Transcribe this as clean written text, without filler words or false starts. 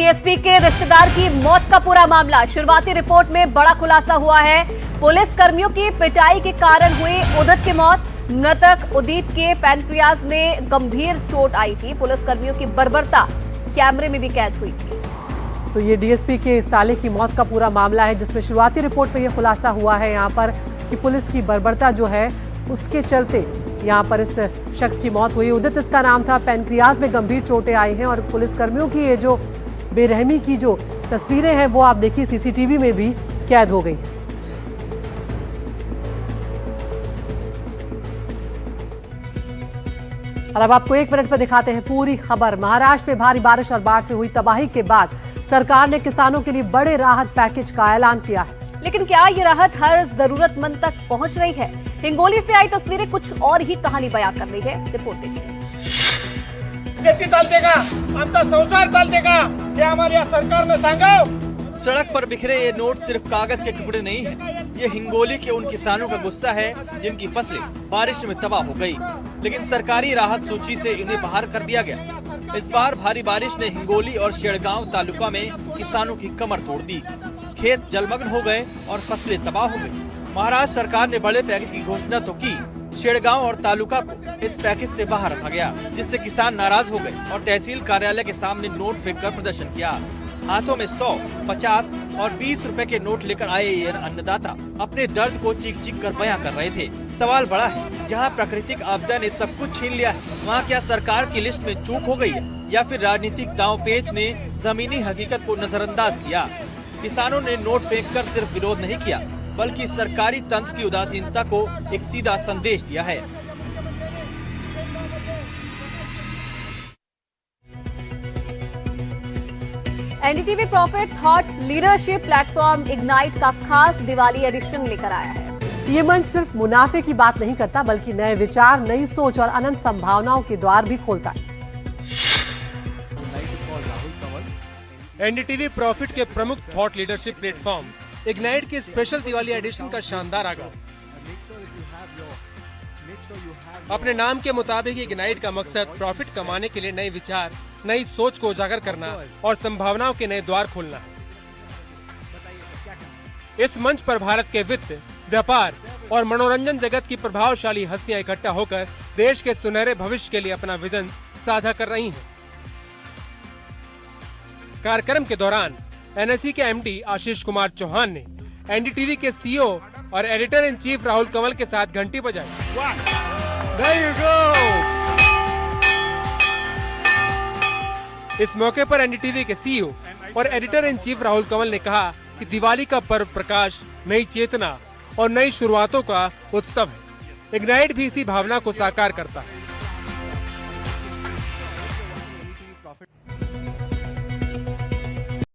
DSP के रिश्तेदार की मौत का पूरा मामला। शुरुआती रिपोर्ट में बड़ा खुलासा हुआ है। पुलिस कर्मियों की पिटाई के कारण हुई उदित की मौत। मृतक उदित के पैनक्रियाज में गंभीर चोट आई थी। पुलिस कर्मियों की बर्बरता कैमरे में भी कैद हुई थी। तो ये डीएसपी के साले की मौत का पूरा मामला है, जिसमें शुरुआती रिपोर्ट में ये खुलासा हुआ है यहाँ पर कि पुलिस की बर्बरता जो है उसके चलते यहाँ पर इस शख्स की मौत हुई। उदित इसका नाम था। पैनक्रियाज में गंभीर चोटें आई हैं और पुलिस कर्मियों की ये जो बेरहमी की जो तस्वीरें हैं वो आप देखिए सीसीटीवी में भी कैद हो गई हैं। और अब आपको 1 मिनट पर दिखाते हैं पूरी खबर। महाराष्ट्र में भारी बारिश और बाढ़ से हुई तबाही के बाद सरकार ने किसानों के लिए बड़े राहत पैकेज का ऐलान किया है। लेकिन क्या ये राहत हर जरूरतमंद तक पहुंच रही है? हिंगोली से आई तस्वीरें कुछ और ही कहानी बयां कर रही है। रिपोर्ट देखिए। शेती चालते का, आमचा संसार चालते का, हे आम्हाला या सरकारने सांगाव। सड़क पर बिखरे ये नोट सिर्फ कागज के टुकड़े नहीं हैं। ये हिंगोली के उन किसानों का गुस्सा है जिनकी फसलें बारिश में तबाह हो गई, लेकिन सरकारी राहत सूची से इन्हें बाहर कर दिया गया। इस बार भारी बारिश ने हिंगोली और शेड़गांव तालुका में किसानों की कमर तोड़ दी। खेत जलमग्न हो गए और फसलें तबाह हो गई। महाराष्ट्र सरकार ने बड़े पैकेज की घोषणा तो की, शेड़गांव और तालुका को इस पैकेज से बाहर रखा गया, जिससे किसान नाराज हो गए और तहसील कार्यालय के सामने नोट फेंक कर प्रदर्शन किया। हाथों में 100, 50 और 20 रुपए के नोट लेकर आए ये अन्नदाता अपने दर्द को चीख चीख कर बयां कर रहे थे। सवाल बड़ा है, जहां प्राकृतिक आपदा ने सब कुछ छीन लिया है, वहां क्या सरकार की लिस्ट में चूक हो गई है या फिर राजनीतिक दांवपेच ने जमीनी हकीकत को नजरअंदाज किया? किसानों ने नोट फेंक कर सिर्फ विरोध नहीं किया, बल्कि सरकारी तंत्र की उदासीनता को एक सीधा संदेश दिया है। NDTV profit thought leadership platform ignite का खास दिवाली एडिशन लेकर आया है। ये मंच सिर्फ मुनाफे की बात नहीं करता, बल्कि नए विचार, नई सोच और अनंत संभावनाओं के द्वार भी खोलता है। एनडीटीवी प्रॉफिट के प्रमुख थॉट लीडरशिप प्लेटफॉर्म इग्नाइट के स्पेशल दिवाली एडिशन का शानदार आगाज। अपने नाम के मुताबिक इग्नाइट का मकसद प्रॉफिट कमाने के लिए नए विचार, नई सोच को उजागर करना और संभावनाओं के नए द्वार खोलना है। इस मंच पर भारत के वित्त, व्यापार और मनोरंजन जगत की प्रभावशाली हस्तियां इकट्ठा होकर देश के सुनहरे भविष्य के लिए अपना विजन साझा कर रही हैं। कार्यक्रम के दौरान एनएसई के एमडी आशीष कुमार चौहान ने एनडीटीवी के सीईओ और editor in chief Rahul Kanwal के साथ घंटी बजाई। इस मौके पर एनडीटीवी के सीईओ और editor in chief Rahul Kanwal ने कहा कि दिवाली का पर्व प्रकाश, नई चेतना और नई शुरुआतों का उत्सव है। इग्नाइट भी इसी भावना को साकार करता है।